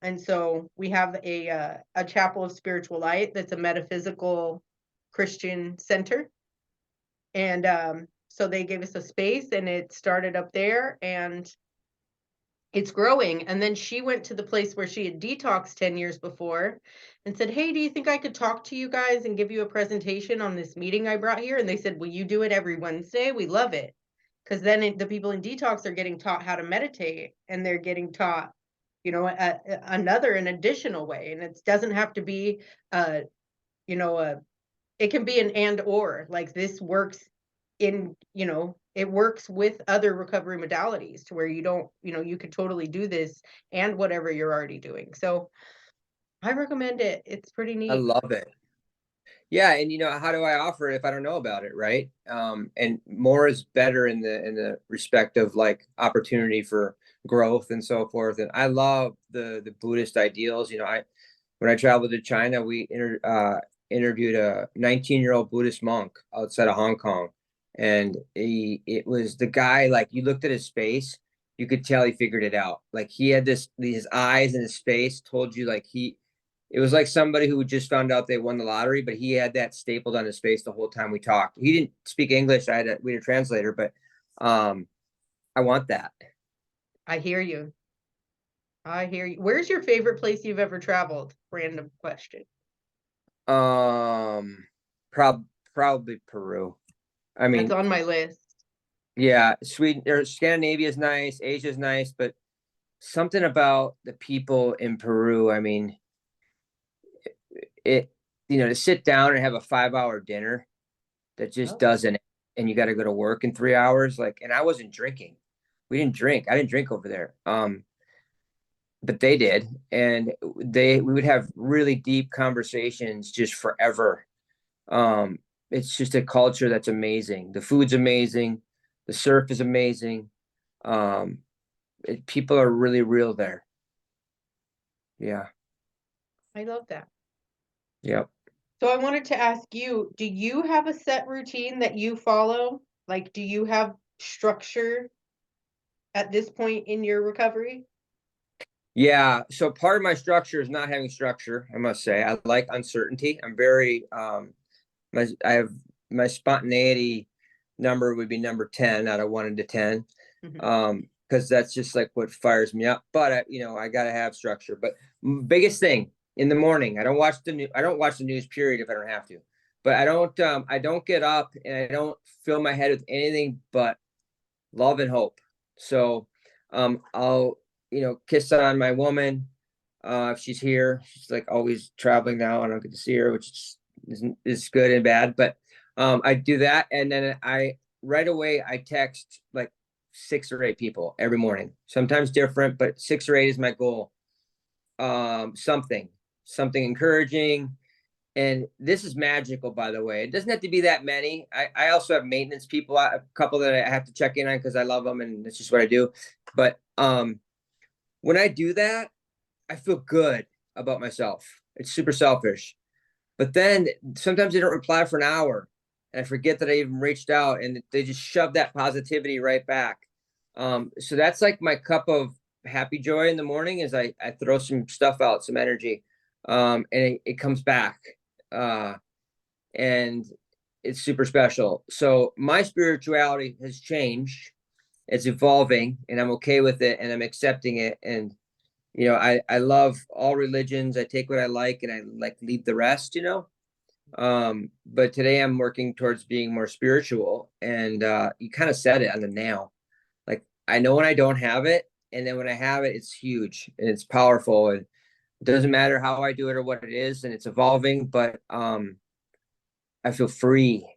And so we have a chapel of spiritual light that's a metaphysical Christian center. And so they gave us a space and it started up there and it's growing. And then she went to the place where she had detoxed 10 years before and said, hey, do you think I could talk to you guys and give you a presentation on this meeting I brought here? And they said, will you do it every Wednesday? We love it. Because then the people in detox are getting taught how to meditate and they're getting taught, an additional way. And it doesn't have to be, it can be an and or, like this works it works with other recovery modalities to where you could totally do this and whatever you're already doing. So I recommend it. It's pretty I neat. love it. Yeah, and how do I offer it if I don't know about it, right? And more is better in the respect of like opportunity for growth and so forth. And I love the Buddhist ideals. When I traveled to China, we interviewed a 19-year-old Buddhist monk outside of Hong Kong, and it was the guy, like you looked at his face, you could tell he figured it out. Like he had these eyes and his face told you like it was like somebody who just found out they won the lottery, but he had that stapled on his face the whole time we talked. He didn't speak English. We had a translator, but I want that. I hear you. Where's your favorite place you've ever traveled? Random question. Probably Peru. I mean, That's on my list. yeah, Sweden or Scandinavia is nice, Asia is nice, but something about the people in Peru, I mean, to sit down and have a 5-hour dinner that just doesn't, and you got to go to work in 3 hours. Like, and I wasn't drinking. We didn't drink. I didn't drink over there. But they did. And we would have really deep conversations just forever. It's just a culture that's amazing. The food's amazing. The surf is amazing. People are really real there. Yeah. I love that. Yep. So I wanted to ask you, do you have a set routine that you follow? Like, do you have structure at this point in your recovery? Yeah. So part of my structure is not having structure, I must say. I like uncertainty. I'm very my spontaneity number would be number 10 out of 1 to 10. Because that's just like what fires me up. But I gotta have structure. But biggest thing in the morning, I don't watch the news period if I don't have to. But I don't get up and I don't fill my head with anything but love and hope. So I'll kiss on my woman if she's here. She's like always traveling now. I don't get to see her, which is good and bad. But I do that, and then right away I text like 6 or 8 people every morning. Sometimes different, but 6 or 8 is my goal. Something encouraging. And this is magical, by the way. It doesn't have to be that many. I also have maintenance people, a couple that I have to check in on because I love them and that's just what I do. But when I do that, I feel good about myself. It's super selfish. But then sometimes they don't reply for an hour and I forget that I even reached out and they just shove that positivity right back. So that's like my cup of happy joy in the morning is I throw some stuff out, some energy, and it comes back. And it's super special. So my spirituality has changed. It's evolving, and I'm okay with it, and I'm accepting it. And I love all religions. I take what I like, and I like leave the rest. But today I'm working towards being more spiritual, and you kind of said it on the nail. Like, I know when I don't have it, and then when I have it, it's huge and it's powerful, and it doesn't matter how I do it or what it is, and it's evolving, but I feel free,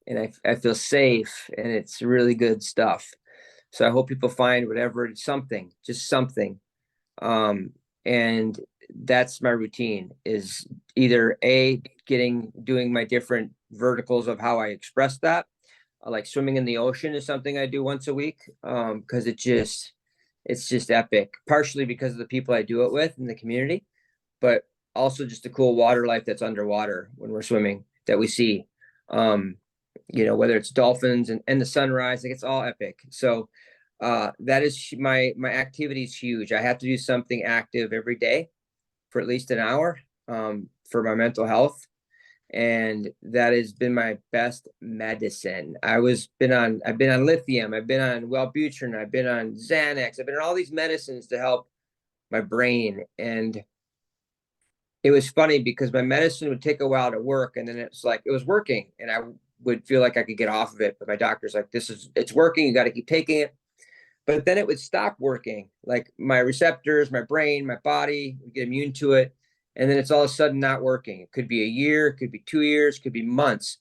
and I feel safe, and it's really good stuff. So I hope people find whatever it's something, just something. And that's my routine, is either doing my different verticals of how I express that. Like swimming in the ocean is something I do once a week. Because it's just epic, partially because of the people I do it with in the community, but also just the cool water life that's underwater when we're swimming that we see. Whether it's dolphins and the sunrise, like, it's all epic. So that is my activity is huge. I have to do something active every day for at least an hour, for my mental health. And that has been my best medicine. I've been on lithium, I've been on Wellbutrin, I've been on Xanax, I've been on all these medicines to help my brain. And it was funny because my medicine would take a while to work, and then it's like it was working, and I would feel like I could get off of it. But my doctor's like, it's working, you got to keep taking it. But then it would stop working. Like, my receptors, my brain, my body would get immune to it. And then it's all of a sudden not working. It could be a year, it could be 2 years, it could be months.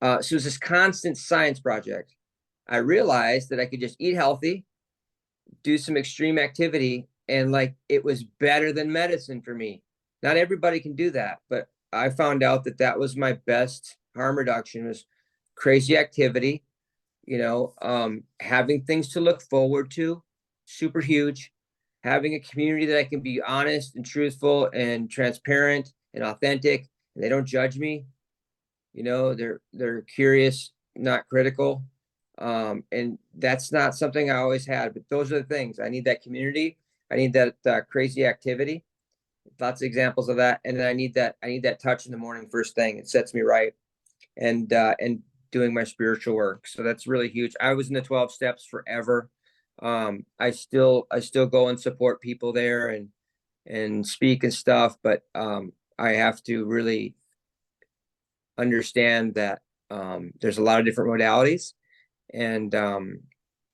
So it's this constant science project. I realized that I could just eat healthy, do some extreme activity, and like, it was better than medicine for me. Not everybody can do that, but I found out that was my best harm reduction, was crazy activity, having things to look forward to, super huge. Having a community that I can be honest and truthful and transparent and authentic, and they don't judge me. They're curious, not critical. And that's not something I always had, but those are the things. I need that community. I need that crazy activity. Lots of examples of that. And then I need that touch in the morning, first thing. It sets me right. And doing my spiritual work. So that's really huge. I was in the 12 steps forever. I still go and support people there and speak and stuff, but I have to really understand that there's a lot of different modalities. And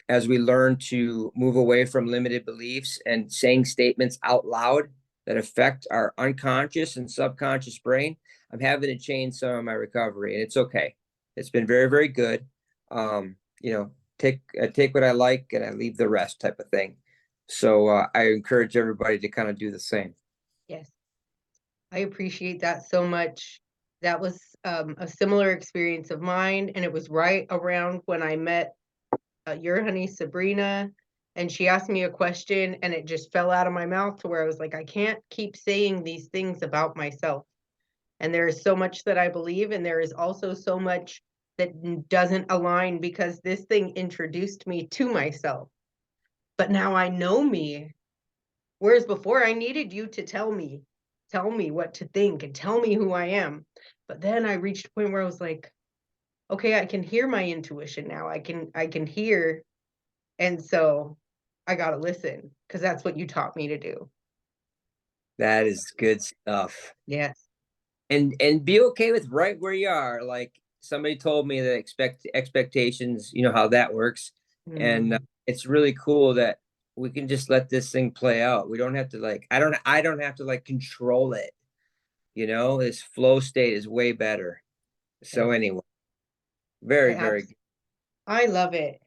as we learn to move away from limited beliefs and saying statements out loud that affect our unconscious and subconscious brain, I'm having to change some of my recovery, and it's okay. It's been very, very good. Take what I like and I leave the rest, type of thing. So I encourage everybody to kind of do the same. Yes, I appreciate that so much. That was a similar experience of mine, and it was right around when I met your honey, Sabrina, and she asked me a question, and it just fell out of my mouth to where I was like, I can't keep saying these things about myself. And there is so much that I believe, and there is also so much that doesn't align, because this thing introduced me to myself. But now I know me. Whereas before I needed you to tell me what to think and tell me who I am. But then I reached a point where I was like, okay, I can hear my intuition now. I can hear. And so I got to listen, because that's what you taught me to do. That is good stuff. Yes. And be okay with right where you are. Like, somebody told me that expectations, how that works. And it's really cool that we can just let this thing play out. We don't have to I don't have to control it. This flow state is way better. So Yes. anyway, very, very good. I love it.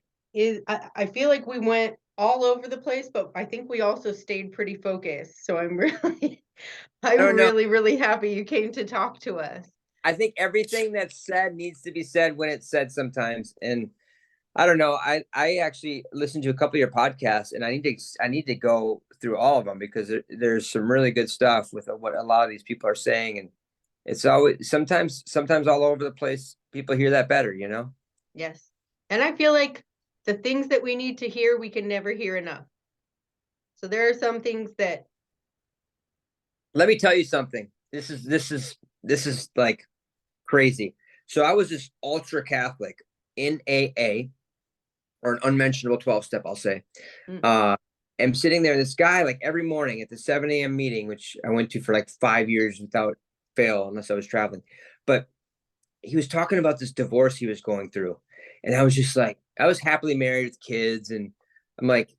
I feel like we went all over the place, but I think we also stayed pretty focused. So I'm really, I'm No, really, really happy you came to talk to us. I think everything that's said needs to be said when it's said sometimes. And I don't know. I actually listened to a couple of your podcasts, and I need to go through all of them, because there's some really good stuff with what a lot of these people are saying, and it's always sometimes all over the place. People hear that better. Yes. And I feel like the things that we need to hear, we can never hear enough. So there are some things that, Let me tell you something. This is like crazy. So I was this ultra Catholic in AA, or an unmentionable 12-step, I'll say. Mm. I'm sitting there, this guy, like every morning at the 7 a.m. meeting, which I went to for like 5 years without fail, unless I was traveling. But he was talking about this divorce he was going through. And I was just like, I was happily married with kids. And I'm like,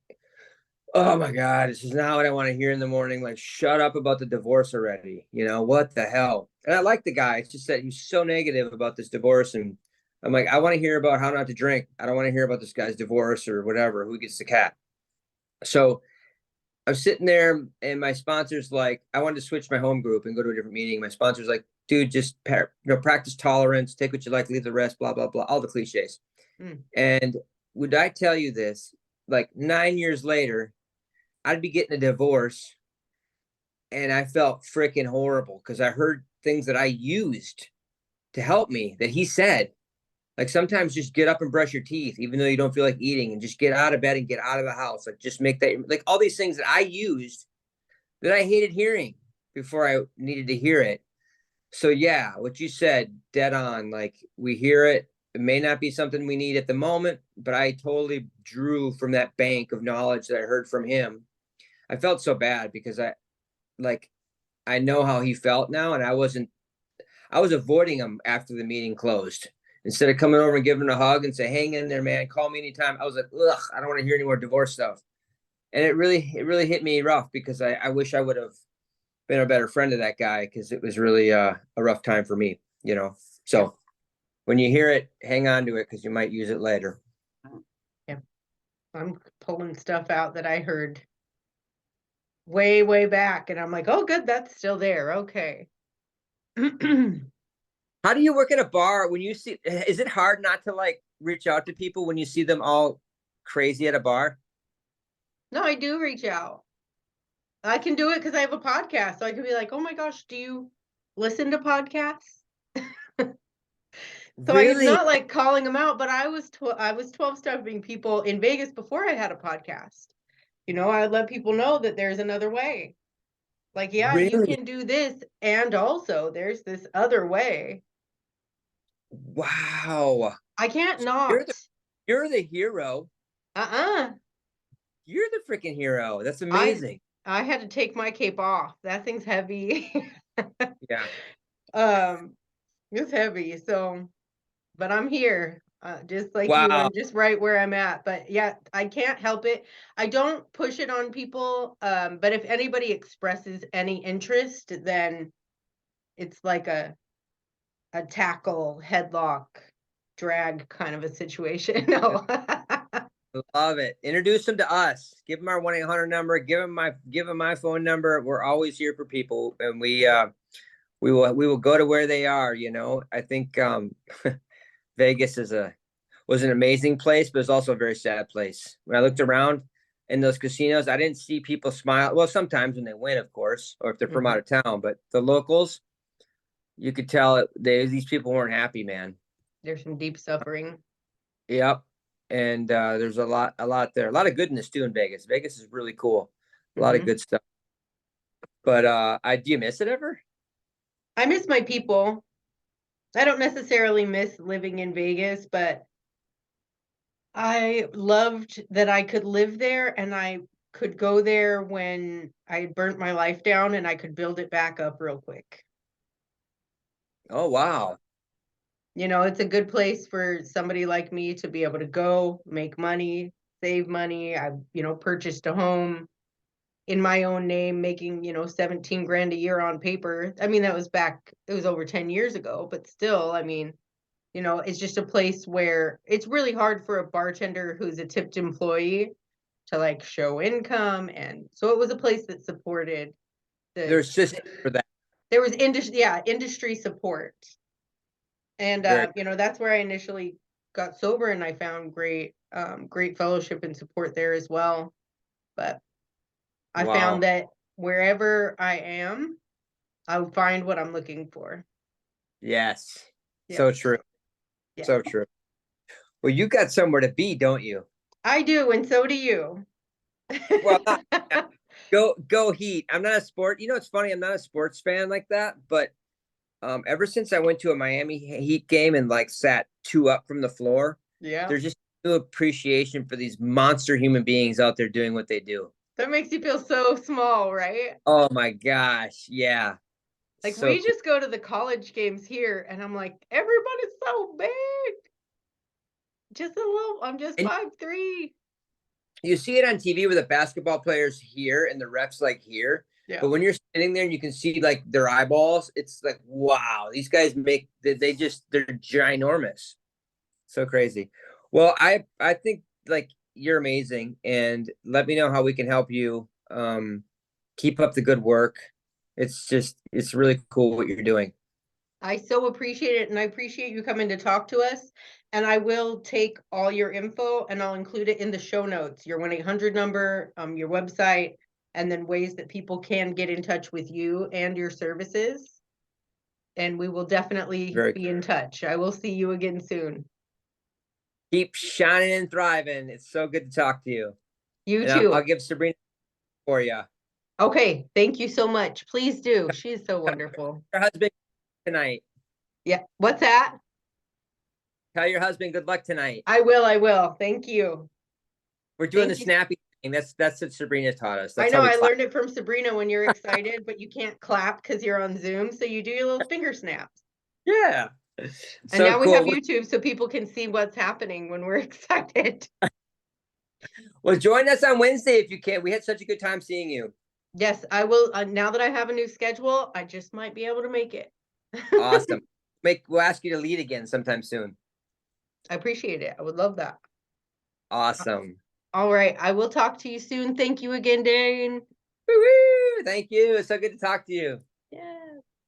oh my God, this is not what I want to hear in the morning. Like, shut up about the divorce already. You know, what the hell? And I like the guy. It's just that he's so negative about this divorce. And I'm like, I want to hear about how not to drink. I don't want to hear about this guy's divorce or whatever, who gets the cat. So I'm sitting there and my sponsor's like, I wanted to switch my home group and go to a different meeting. My sponsor's like, dude, just practice tolerance, take what you like, leave the rest, blah, blah, blah, all the cliches. Mm. And would I tell you this, like 9 years later, I'd be getting a divorce and I felt freaking horrible because I heard things that I used to help me that he said. Like sometimes just get up and brush your teeth, even though you don't feel like eating, and just get out of bed and get out of the house. Like just make that, like all these things that I used that I hated hearing before I needed to hear it. So yeah, what you said, dead on. Like we hear it. It may not be something we need at the moment, but I totally drew from that bank of knowledge that I heard from him. I felt so bad because I know how he felt now, and I was avoiding him after the meeting closed. Instead of coming over and giving him a hug and say, hang in there, man, call me anytime. I was like, ugh, I don't want to hear any more divorce stuff. And it really hit me rough because I wish I would have been a better friend to that guy because it was really a rough time for me, you know. So when you hear it, hang on to it because you might use it later. Yeah. I'm pulling stuff out that I heard way, way back. And I'm like, oh, good, that's still there. Okay. How do you work at a bar when you see, is it hard not to like reach out to people when you see them all crazy at a bar? No, I do reach out. I can do it because I have a podcast. So I can be like, oh my gosh, do you listen to podcasts? So it's Really? not like calling them out, but I was 12-stepping people in Vegas before I had a podcast. You know, I would let people know that there's another way. Like, yeah, you Really? can do this, and also there's this other way. Wow. I can't You're not. the you're the hero. Uh-uh. You're the freaking hero. That's I amazing. I had to take my cape off. That thing's heavy. Yeah. um, it's heavy. So, but I'm here, just like you. Wow. I'm just right where I'm at. But yeah, I can't help it. I don't push it on people. But if anybody expresses any interest, then it's like a tackle, headlock, drag kind of a situation. No. Love it. Introduce them to us. Give them our 1-800 number. Give them my phone number. We're always here for people, and we will go to where they are. You know, I think Vegas was an amazing place, but it's also a very sad place. When I looked around in those casinos, I didn't see people smile. Well, sometimes when they win, of course, or if they're from out Mhm. of town, but the locals, you could tell these people weren't happy, man. There's some deep suffering. Yep. And there's a lot there. A lot of goodness too in Vegas. Vegas is really cool. A lot of Mhm. good stuff. But I do you miss it ever? I miss my people. I don't necessarily miss living in Vegas, but I loved that I could live there and I could go there when I had burnt my life down and I could build it back up real quick. Oh wow. You know, it's a good place for somebody like me to be able to go, make money, save money. I, purchased a home in my own name, making, 17 grand a year on paper. I mean, it was over 10 years ago, but still, I mean, it's just a place where it's really hard for a bartender who's a tipped employee to like show income. And so it was a place that supported There's systems for that. there was industry support. And Very that's where I initially got sober, and I found great fellowship and support there as well. But I found wow. that wherever I am, I'll find what I'm looking for. Yes. Yep. So true. Yeah. So true. Well, you got somewhere to be, don't you? I do, and so do you. Well, go Heat. I'm not a sport. You know, it's funny. I'm not a sports fan like that, but ever since I went to a Miami Heat game and like sat 2 up from the floor, Yeah. there's just no appreciation for these monster human beings out there doing what they do. That makes you feel so small, right? Oh my gosh. Yeah. Like So we cool. just go to the college games here and I'm like, everybody's so big. Just a little, I'm just And 5'3". you see it on TV with the basketball players here and the refs like here. Yeah. But when you're standing there and you can see like their eyeballs, it's like, wow, they're ginormous. So crazy. Well, I think like you're amazing, and let me know how we can help you. Keep up the good work. It's really cool what you're doing. I so appreciate it, and I appreciate you coming to talk to us. And I will take all your info and I'll include it in the show notes, your 1-800 number, your website, and then ways that people can get in touch with you and your services. And we will definitely Very be in touch. I will see you again soon. Keep shining and thriving. It's so good to talk to you. You And I'll too. give Sabrina for you. Okay, thank you so much. Please do. She's so wonderful. Your husband tonight. Yeah. What's that? Tell your husband good luck tonight. I will. Thank you. We're doing Thank the you. snappy thing. That's what Sabrina taught us. I That's know how we I clap. learned it from Sabrina when you're excited, but you can't clap because you're on Zoom. So you do your little finger snaps. Yeah. And So now we have cool. YouTube so people can see what's happening when we're excited. Well, join us on Wednesday if you can. We had such a good time seeing you. Yes, I will. Now that I have a new schedule, I just might be able to make it. Awesome. We'll ask you to lead again sometime soon. I appreciate it. I would love that. Awesome. All right. I will talk to you soon. Thank you again, Dane. Woo-hoo! Thank you. It's so good to talk to you. Yeah.